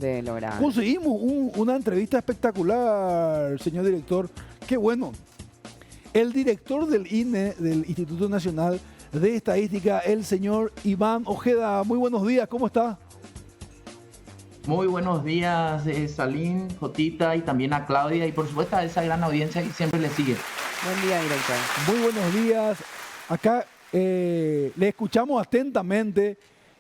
de lograr. Conseguimos una entrevista espectacular, señor director. Qué bueno. El director del INE, del Instituto Nacional de Estadística, el señor Iván Ojeda. Muy buenos días, ¿cómo está? Muy buenos días, Salim, Jotita y también a Claudia y por supuesto a esa gran audiencia que siempre le sigue. Buen día, director. Muy buenos días. Acá le escuchamos atentamente.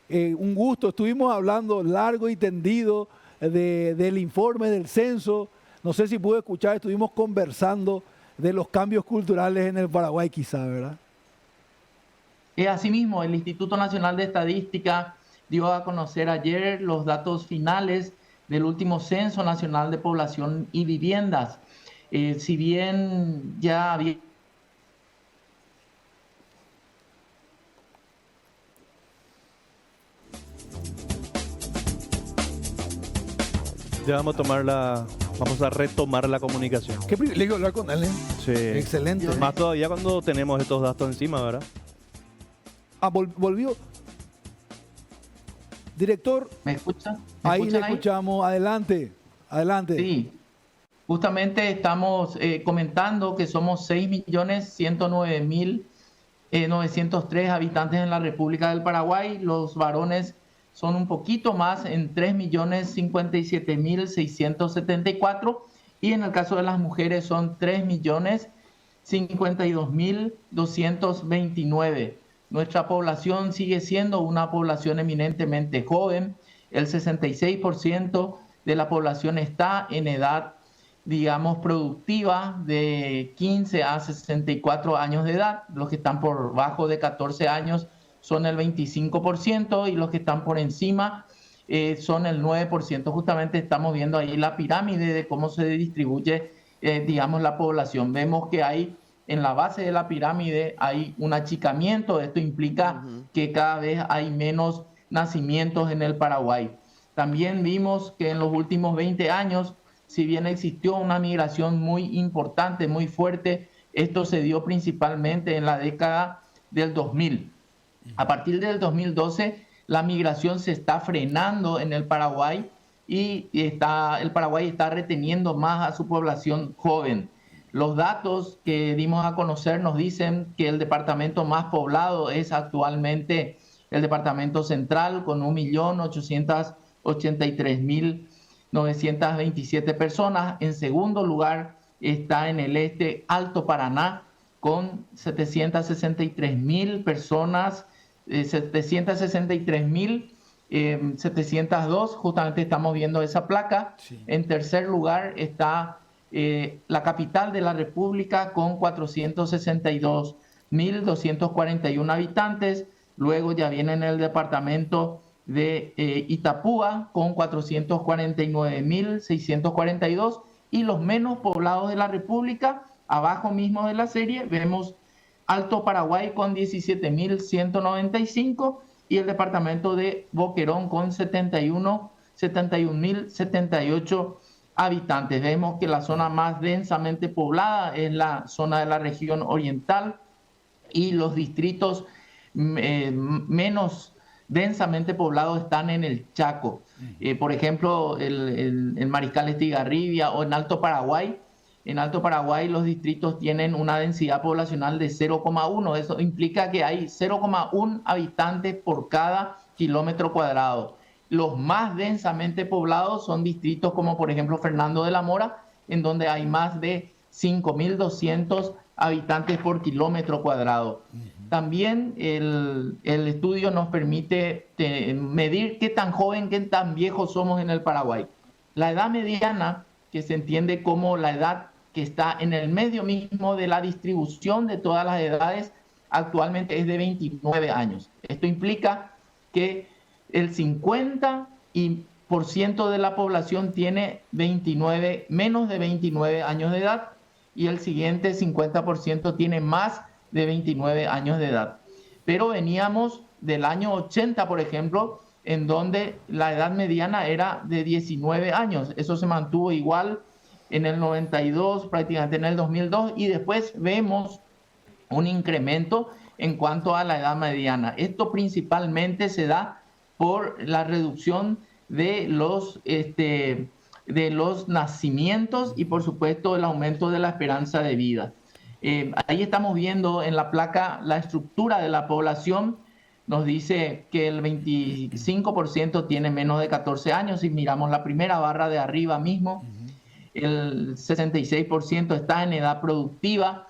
Un gusto. Estuvimos hablando largo y tendido del informe del censo. No sé si pude escuchar, estuvimos conversando de los cambios culturales en el Paraguay quizá, ¿verdad? Asimismo, el Instituto Nacional de Estadística dio a conocer ayer los datos finales del último Censo Nacional de Población y Viviendas. Si bien ya había... Ya vamos a retomar la comunicación. Qué privilegio hablar con él, ¿eh? Sí. Excelente. Más todavía cuando tenemos estos datos encima, ¿verdad? Volvió. Director, ¿Me escuchan? ahí le escuchamos. Adelante. Sí. Justamente estamos comentando que somos 6.109.903 habitantes en la República del Paraguay. Los varones son un poquito más, en 3.057.674. Y en el caso de las mujeres son 3.052.229. Nuestra población sigue siendo una población eminentemente joven. El 66% de la población está en edad, digamos, productiva de 15 a 64 años de edad. Los que están por bajo de 14 años son el 25% y los que están por encima son el 9%. Justamente estamos viendo ahí la pirámide de cómo se distribuye, digamos, la población. Vemos que hay en la base de la pirámide hay un achicamiento. Esto implica que cada vez hay menos nacimientos en el Paraguay. También vimos que en los últimos 20 años, si bien existió una migración muy importante, muy fuerte, esto se dio principalmente en la década del 2000. A partir del 2012, la migración se está frenando en el Paraguay y el Paraguay está reteniendo más a su población joven. Los datos que dimos a conocer nos dicen que el departamento más poblado es actualmente el departamento central, con 1.883.927 personas. En segundo lugar está en el este Alto Paraná, con 763.000 personas, 763.702. Justamente estamos viendo esa placa. Sí. En tercer lugar está la capital de la República con 462.241 habitantes. Luego ya viene en el departamento de Itapúa con 449.642. Y los menos poblados de la República, abajo mismo de la serie, vemos Alto Paraguay con 17.195 y el departamento de Boquerón con 71.078 habitantes. Vemos que la zona más densamente poblada es la zona de la región oriental y los distritos menos densamente poblados están en el Chaco. Por ejemplo, el Mariscal Estigarribia o en Alto Paraguay. En Alto Paraguay los distritos tienen una densidad poblacional de 0,1. Eso implica que hay 0,1 habitantes por cada kilómetro cuadrado. Los más densamente poblados son distritos como por ejemplo Fernando de la Mora, en donde hay más de 5.200 habitantes por kilómetro cuadrado. También el estudio nos permite medir qué tan joven, qué tan viejo somos en el Paraguay. La edad mediana, que se entiende como la edad que está en el medio mismo de la distribución de todas las edades, actualmente es de 29 años. Esto implica que el 50% de la población tiene menos de 29 años de edad y el siguiente 50% tiene más de 29 años de edad. Pero veníamos del año 80, por ejemplo, en donde la edad mediana era de 19 años. Eso se mantuvo igual en el 92, prácticamente en el 2002, y después vemos un incremento en cuanto a la edad mediana. Esto principalmente se da por la reducción de los nacimientos y por supuesto el aumento de la esperanza de vida. Ahí estamos viendo en la placa la estructura de la población. Nos dice que el 25% tiene menos de 14 años. Si miramos la primera barra de arriba mismo, el 66% está en edad productiva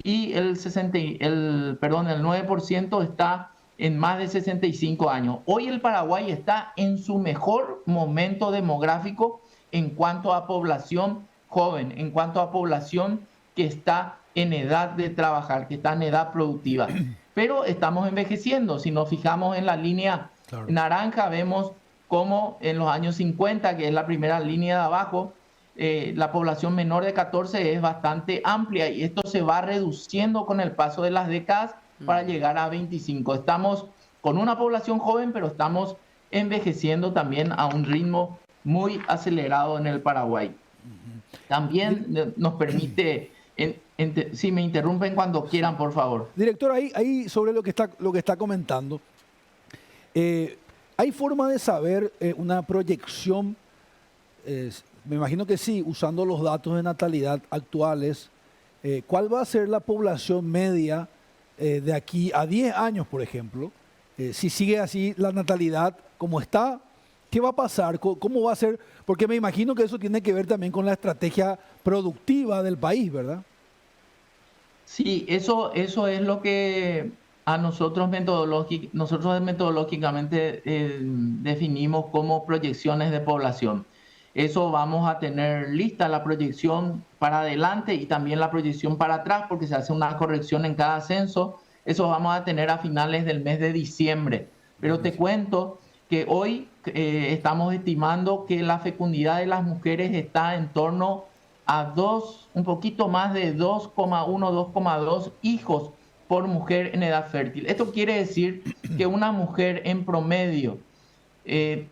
y el 9% está en más de 65 años. Hoy el Paraguay está en su mejor momento demográfico en cuanto a población joven, en cuanto a población que está en edad de trabajar, que está en edad productiva. Pero estamos envejeciendo. Si nos fijamos en la línea naranja, vemos cómo en los años 50, que es la primera línea de abajo, la población menor de 14 es bastante amplia y esto se va reduciendo con el paso de las décadas para llegar a 25. Estamos con una población joven, pero estamos envejeciendo también a un ritmo muy acelerado en el Paraguay. También nos permite, si me interrumpen cuando quieran, por favor. Director, ahí sobre lo que está comentando, ¿hay forma de saber una proyección? Me imagino que sí, usando los datos de natalidad actuales, ¿cuál va a ser la población media de aquí a 10 años, por ejemplo? Si sigue así la natalidad como está, ¿qué va a pasar? ¿Cómo va a ser? Porque me imagino que eso tiene que ver también con la estrategia productiva del país, ¿verdad? Sí, eso es lo que a nosotros metodológicamente definimos como proyecciones de población. Eso vamos a tener lista la proyección para adelante y también la proyección para atrás, porque se hace una corrección en cada censo. Eso vamos a tener a finales del mes de diciembre. Pero te cuento que hoy estamos estimando que la fecundidad de las mujeres está en torno a un poquito más de 2,1, 2,2 hijos por mujer en edad fértil. Esto quiere decir que una mujer en promedio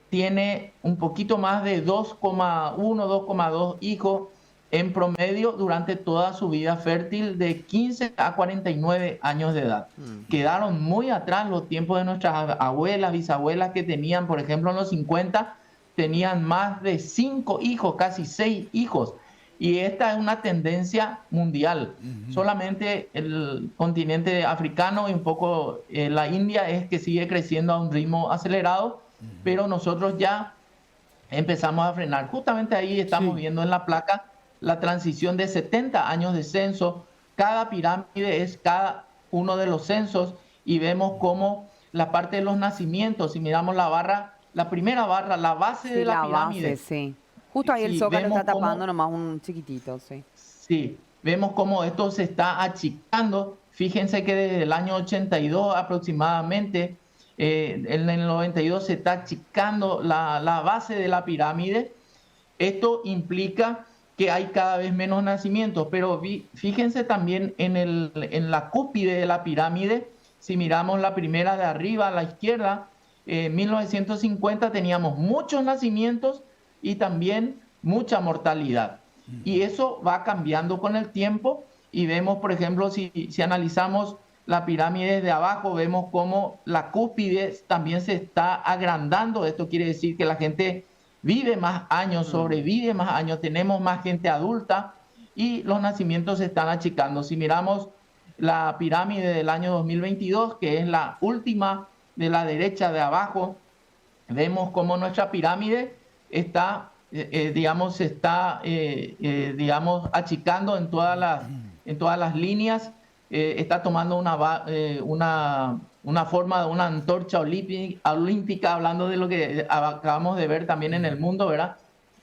tiene un poquito más de 2,1, 2,2 hijos en promedio durante toda su vida fértil de 15 a 49 años de edad. Quedaron muy atrás los tiempos de nuestras abuelas, bisabuelas que tenían, por ejemplo, en los 50, tenían más de 5 hijos, casi 6 hijos. Y esta es una tendencia mundial. Solamente el continente africano y un poco la India es que sigue creciendo a un ritmo acelerado, pero nosotros ya empezamos a frenar. Justamente ahí estamos viendo en la placa la transición de 70 años de censo. Cada pirámide es cada uno de los censos y vemos cómo la parte de los nacimientos, si miramos la barra, la primera barra, la base de la pirámide. Base, sí. Justo ahí el zócalo está tapando nomás un chiquitito, sí. Sí, vemos cómo esto se está achicando. Fíjense que desde el año 82 aproximadamente, en el 92 se está achicando la base de la pirámide. Esto implica que hay cada vez menos nacimientos, pero fíjense también en la cúspide de la pirámide. Si miramos la primera de arriba a la izquierda, en 1950 teníamos muchos nacimientos y también mucha mortalidad. Y eso va cambiando con el tiempo y vemos, por ejemplo, si analizamos la pirámide de abajo, vemos cómo la cúspide también se está agrandando. Esto quiere decir que la gente vive más años, sobrevive más años, tenemos más gente adulta y los nacimientos se están achicando. Si miramos la pirámide del año 2022, que es la última de la derecha de abajo, vemos cómo nuestra pirámide está, se está achicando en todas las líneas, está tomando una forma de una antorcha olímpica, hablando de lo que acabamos de ver también en el mundo, ¿verdad?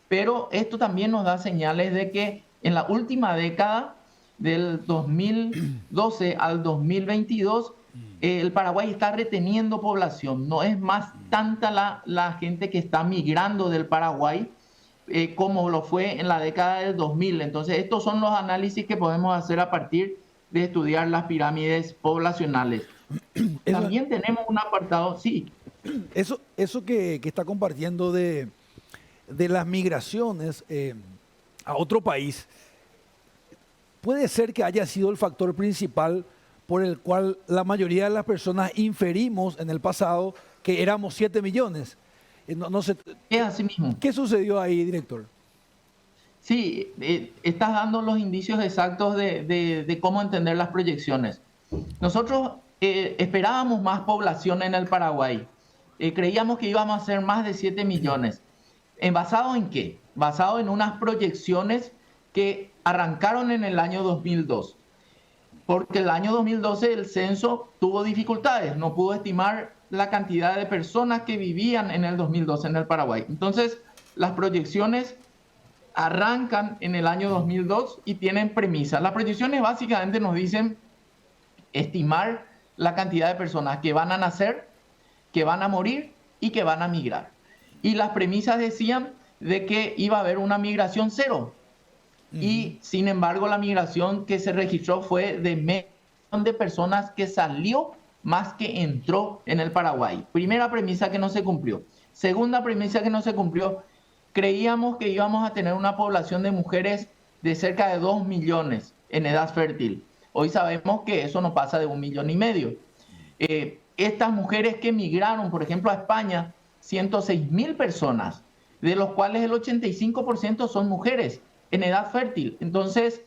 Pero esto también nos da señales de que en la última década, del 2012 al 2022, el Paraguay está reteniendo población. No es más tanta la gente que está migrando del Paraguay como lo fue en la década del 2000. Entonces, estos son los análisis que podemos hacer a partir de estudiar las pirámides poblacionales. También tenemos un apartado, sí. Eso que está compartiendo de las migraciones a otro país, puede ser que haya sido el factor principal por el cual la mayoría de las personas inferimos en el pasado que éramos 7 millones. No sé, Es así mismo. ¿qué sucedió ahí, director? Sí, estás dando los indicios exactos de cómo entender las proyecciones. Nosotros esperábamos más población en el Paraguay. Creíamos que íbamos a ser más de 7 millones. ¿Basado en qué? Basado en unas proyecciones que arrancaron en el año 2002. Porque el año 2012 el censo tuvo dificultades, no pudo estimar la cantidad de personas que vivían en el 2012 en el Paraguay. Entonces, las proyecciones arrancan en el año 2002 y tienen premisas. Las proyecciones básicamente nos dicen estimar la cantidad de personas que van a nacer, que van a morir y que van a migrar. Y las premisas decían de que iba a haber una migración cero. Y sin embargo la migración que se registró fue de medio millón de personas que salió más que entró en el Paraguay. Primera premisa que no se cumplió. Segunda premisa que no se cumplió, creíamos que íbamos a tener una población de mujeres de cerca de 2 millones en edad fértil. Hoy sabemos que eso no pasa de 1,5 millones. Estas mujeres que migraron, por ejemplo, a España, 106.000 personas, de los cuales el 85% son mujeres en edad fértil. Entonces,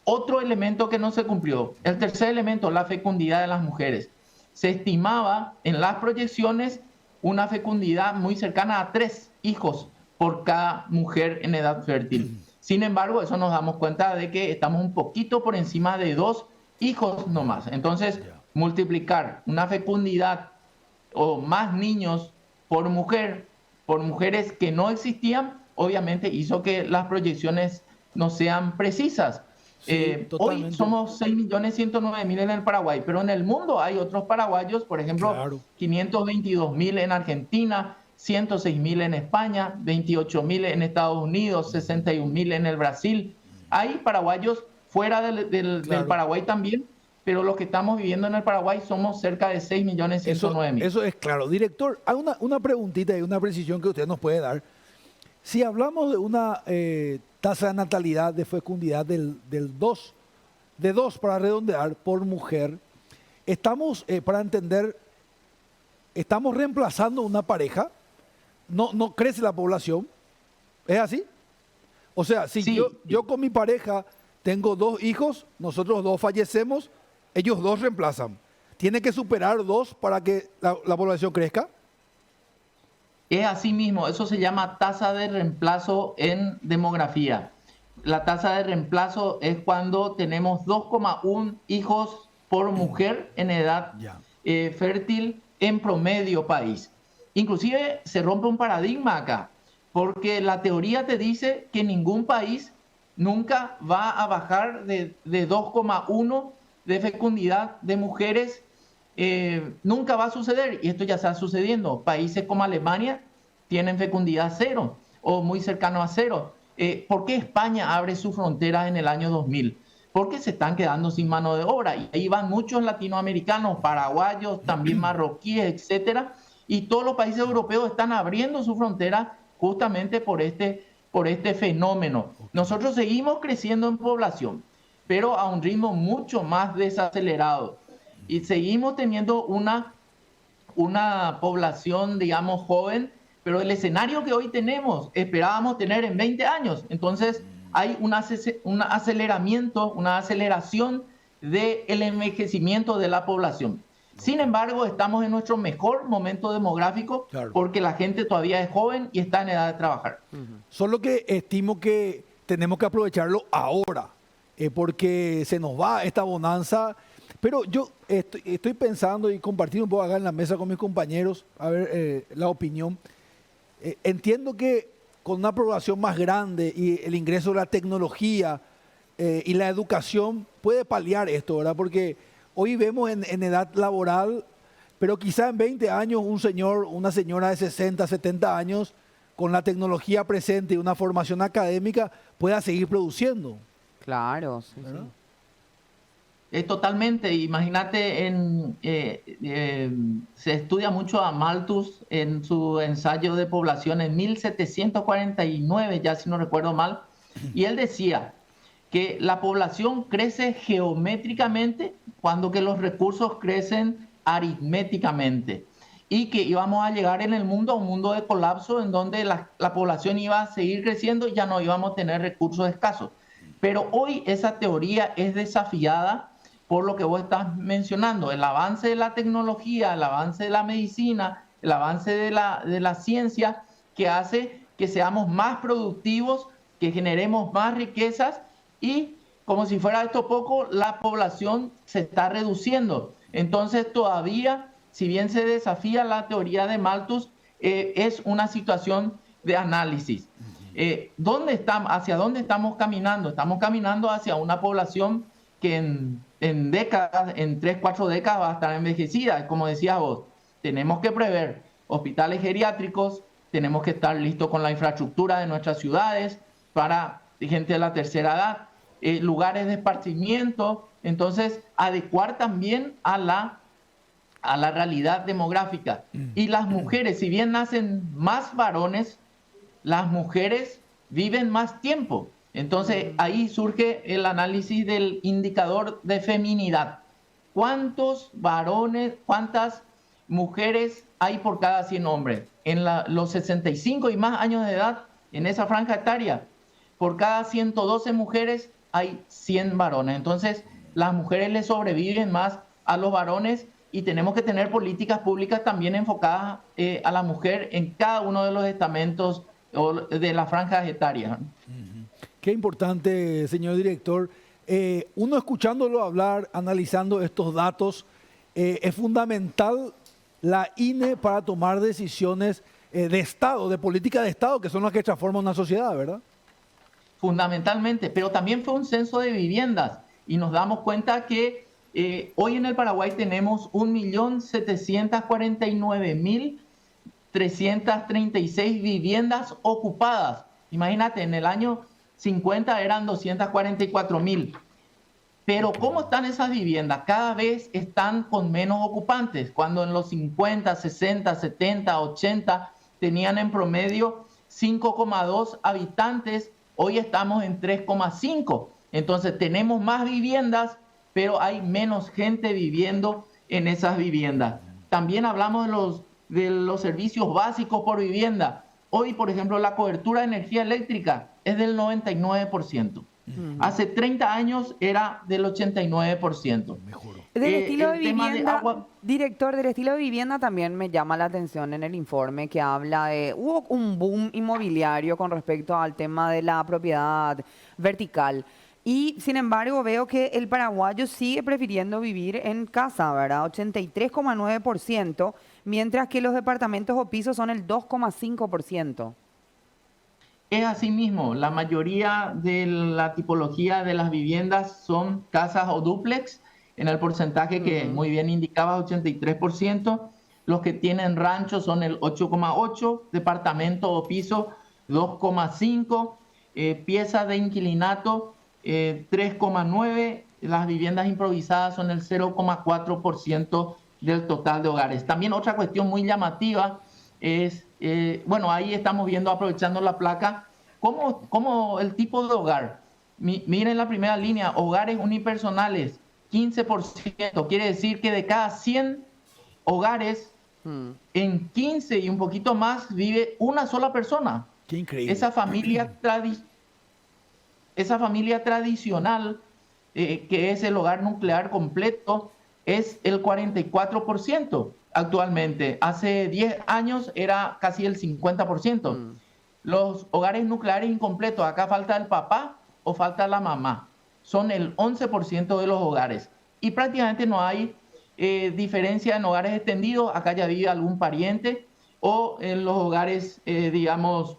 otro elemento que no se cumplió. El tercer elemento, la fecundidad de las mujeres. Se estimaba en las proyecciones una fecundidad muy cercana a 3 hijos por cada mujer en edad fértil. Sin embargo, eso nos damos cuenta de que estamos un poquito por encima de 2 hijos nomás. Entonces, multiplicar una fecundidad o más niños por mujer, por mujeres que no existían, obviamente hizo que las proyecciones no sean precisas. Sí, hoy somos 6.109.000 en el Paraguay, pero en el mundo hay otros paraguayos, por ejemplo, 522.000 en Argentina, 106.000 en España, 28.000 en Estados Unidos, 61.000 en el Brasil. Hay paraguayos fuera del Paraguay también, pero los que estamos viviendo en el Paraguay somos cerca de 6.109.000. Eso es claro. Director, hay una preguntita y una precisión que usted nos puede dar. Si hablamos de una tasa de natalidad, de fecundidad de 2 para redondear por mujer, estamos, para entender, estamos reemplazando una pareja, no crece la población, ¿es así? O sea, si sí. yo con mi pareja tengo 2 hijos, nosotros 2 fallecemos, ellos 2 reemplazan. ¿Tiene que superar 2 para que la población crezca? Es así mismo, eso se llama tasa de reemplazo en demografía. La tasa de reemplazo es cuando tenemos 2,1 hijos por mujer en edad fértil en promedio país. Inclusive se rompe un paradigma acá, porque la teoría te dice que ningún país nunca va a bajar de 2,1 de fecundidad de mujeres. Nunca va a suceder, y esto ya está sucediendo. Países como Alemania tienen fecundidad 0 o muy cercano a 0. ¿Por qué España abre su frontera en el año 2000? Porque se están quedando sin mano de obra, y ahí van muchos latinoamericanos, paraguayos, también marroquíes, etcétera, y todos los países europeos están abriendo su frontera justamente por este fenómeno. Nosotros seguimos creciendo en población, pero a un ritmo mucho más desacelerado. Y seguimos teniendo una población, digamos, joven, pero el escenario que hoy tenemos, esperábamos tener en 20 años. Entonces, hay un aceleramiento, una aceleración del envejecimiento de la población. Sin embargo, estamos en nuestro mejor momento demográfico, porque la gente todavía es joven y está en edad de trabajar. Solo que estimo que tenemos que aprovecharlo ahora, porque se nos va esta bonanza. Pero yo estoy pensando y compartiendo un poco acá en la mesa con mis compañeros, a ver la opinión. Entiendo que con una población más grande y el ingreso de la tecnología y la educación puede paliar esto, ¿verdad? Porque hoy vemos en edad laboral, pero quizá en 20 años un señor, una señora de 60, 70 años, con la tecnología presente y una formación académica, pueda seguir produciendo. Claro, sí, ¿verdad? Totalmente. Imagínate, se estudia mucho a Malthus en su ensayo de población en 1749, ya si no recuerdo mal, y él decía que la población crece geométricamente cuando que los recursos crecen aritméticamente. y que íbamos a llegar en el mundo a un mundo de colapso en donde la población iba a seguir creciendo y ya no íbamos a tener recursos escasos. Pero hoy esa teoría es desafiada por lo que vos estás mencionando, el avance de la tecnología, el avance de la medicina, el avance de la ciencia, que hace que seamos más productivos, que generemos más riquezas y, como si fuera esto poco, la población se está reduciendo. Entonces todavía, si bien se desafía la teoría de Malthus, es una situación de análisis. ¿Hacia dónde estamos caminando? Estamos caminando hacia una población que en décadas, en 3, 4 décadas va a estar envejecida. Como decías vos, tenemos que prever hospitales geriátricos, tenemos que estar listos con la infraestructura de nuestras ciudades para gente de la tercera edad, lugares de esparcimiento. Entonces, adecuar también a la realidad demográfica. Y las mujeres, si bien nacen más varones, las mujeres viven más tiempo. Entonces, ahí surge el análisis del indicador de feminidad. ¿Cuántos varones, cuántas mujeres hay por cada 100 hombres? En los 65 y más años de edad, en esa franja etaria, por cada 112 mujeres hay 100 varones. Entonces, las mujeres le sobreviven más a los varones y tenemos que tener políticas públicas también enfocadas a la mujer en cada uno de los estamentos de las franjas etarias. Qué importante, señor director. Uno escuchándolo hablar, analizando estos datos, es fundamental la INE para tomar decisiones de Estado, de política de Estado, que son las que transforman una sociedad, ¿verdad? Fundamentalmente, pero también fue un censo de viviendas y nos damos cuenta que hoy en el Paraguay tenemos 1.749.336 viviendas ocupadas. Imagínate, en el año 50 eran 244.000. Pero ¿cómo están esas viviendas? Cada vez están con menos ocupantes. Cuando en los 50, 60, 70, 80 tenían en promedio 5,2 habitantes, hoy estamos en 3,5. Entonces tenemos más viviendas, pero hay menos gente viviendo en esas viviendas. También hablamos de los servicios básicos por vivienda. Hoy, por ejemplo, la cobertura de energía eléctrica es del 99%. Hace 30 años era del 89%. Del estilo de vivienda, director, del estilo de vivienda también me llama la atención en el informe que habla de, hubo un boom inmobiliario con respecto al tema de la propiedad vertical. Y sin embargo veo que el paraguayo sigue prefiriendo vivir en casa, ¿verdad? 83,9%, mientras que los departamentos o pisos son el 2,5%. Es así mismo, la mayoría de la tipología de las viviendas son casas o dúplex, en el porcentaje que muy bien indicaba, 83%. Los que tienen rancho son el 8,8%, departamento o piso 2,5%, piezas de inquilinato 3,9%, las viviendas improvisadas son el 0,4% del total de hogares. También otra cuestión muy llamativa es, bueno, ahí estamos viendo, aprovechando la placa, cómo el tipo de hogar. Miren la primera línea, hogares unipersonales, 15%. Quiere decir que de cada 100 hogares, en 15 y un poquito más vive una sola persona. Qué increíble. Esa familia tradicional, que es el hogar nuclear completo, es el 44%. Actualmente, hace 10 años era casi el 50%. Los hogares nucleares incompletos, acá falta el papá o falta la mamá, son el 11% de los hogares. Y prácticamente no hay diferencia en hogares extendidos, acá ya vive algún pariente, o en los hogares, digamos,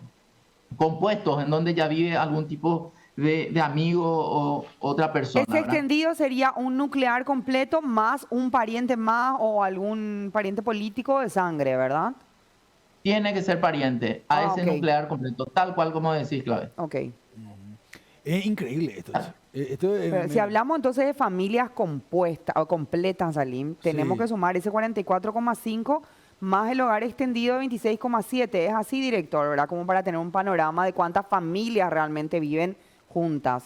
compuestos, en donde ya vive algún tipo de amigo o otra persona. Ese extendido sería un nuclear completo más un pariente más o algún pariente político de sangre, ¿verdad? Tiene que ser pariente a ese nuclear completo, tal cual como decís, Clave. Ok. Es increíble esto. Pero si hablamos entonces de familias compuestas o completas, Salim, tenemos que sumar ese 44,5 más el hogar extendido de 26,7. Es así, director, ¿verdad? Como para tener un panorama de cuántas familias realmente viven juntas.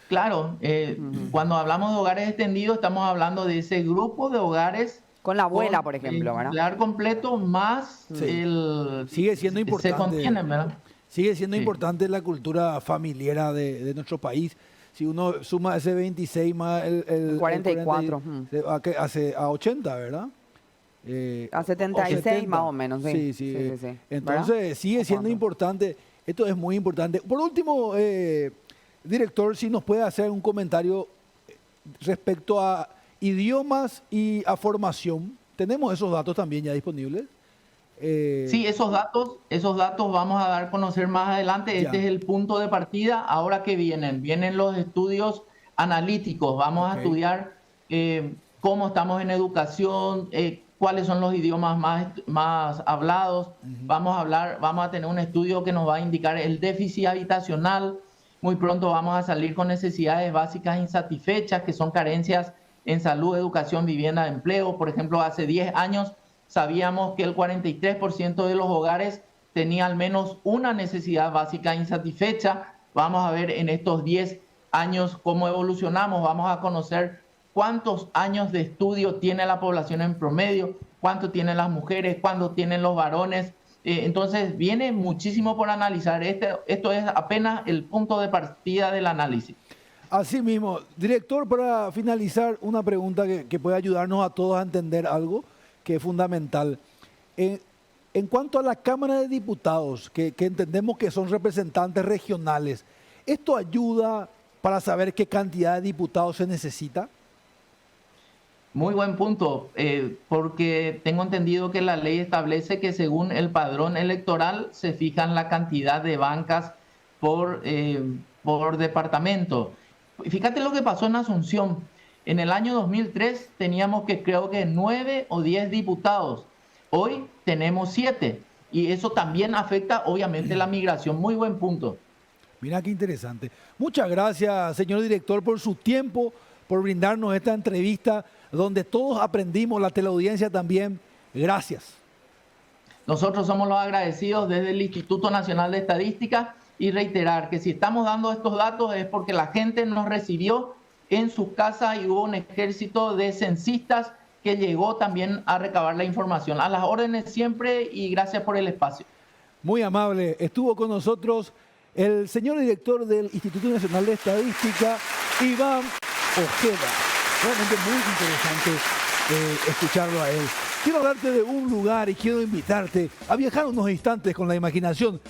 Claro, cuando hablamos de hogares extendidos estamos hablando de ese grupo de hogares Con la abuela, con por ejemplo, el ¿verdad? nuclear completo más Sí. el... Sigue siendo Se importante. contienen, ¿verdad? Sigue siendo Sí. importante la cultura familiar de nuestro país. Si uno suma ese 26 más el 44, 40, a 80, ¿verdad? A 76 más o menos, sí. Sí, sí. Entonces sigue siendo ¿Cuánto? importante. Esto es muy importante. Por último, director, si nos puede hacer un comentario respecto a idiomas y a formación. ¿Tenemos esos datos también ya disponibles? Sí, esos datos vamos a dar a conocer más adelante. Este Ya. es el punto de partida. Ahora que vienen los estudios analíticos. Vamos Ok. a estudiar cómo estamos en educación, cuáles son los idiomas más hablados. Vamos a tener un estudio que nos va a indicar el déficit habitacional. Muy pronto vamos a salir con necesidades básicas insatisfechas, que son carencias en salud, educación, vivienda, empleo. Por ejemplo, hace 10 años sabíamos que el 43% de los hogares tenía al menos una necesidad básica insatisfecha. Vamos a ver en estos 10 años cómo evolucionamos. Vamos a conocer cuántos años de estudio tiene la población en promedio, cuánto tienen las mujeres, cuánto tienen los varones. Entonces viene muchísimo por analizar. Esto es apenas el punto de partida del análisis. Así mismo, director, para finalizar, una pregunta que puede ayudarnos a todos a entender algo que es fundamental. En cuanto a la Cámara de Diputados, que entendemos que son representantes regionales, ¿esto ayuda para saber qué cantidad de diputados se necesita? Muy buen punto, porque tengo entendido que la ley establece que según el padrón electoral se fijan la cantidad de bancas por departamento. Fíjate lo que pasó en Asunción. En el año 2003 teníamos creo que 9 o 10 diputados. Hoy tenemos 7 y eso también afecta obviamente la migración. Muy buen punto. Mira qué interesante. Muchas gracias, señor director, por su tiempo, por brindarnos esta entrevista donde todos aprendimos, la teleaudiencia también. Gracias. Nosotros somos los agradecidos desde el Instituto Nacional de Estadística y reiterar que si estamos dando estos datos es porque la gente nos recibió en sus casas y hubo un ejército de censistas que llegó también a recabar la información. A las órdenes siempre y gracias por el espacio. Muy amable. Estuvo con nosotros el señor director del Instituto Nacional de Estadística, Iván Ojeda. Realmente muy interesante escucharlo a él. Quiero hablarte de un lugar y quiero invitarte a viajar unos instantes con la imaginación.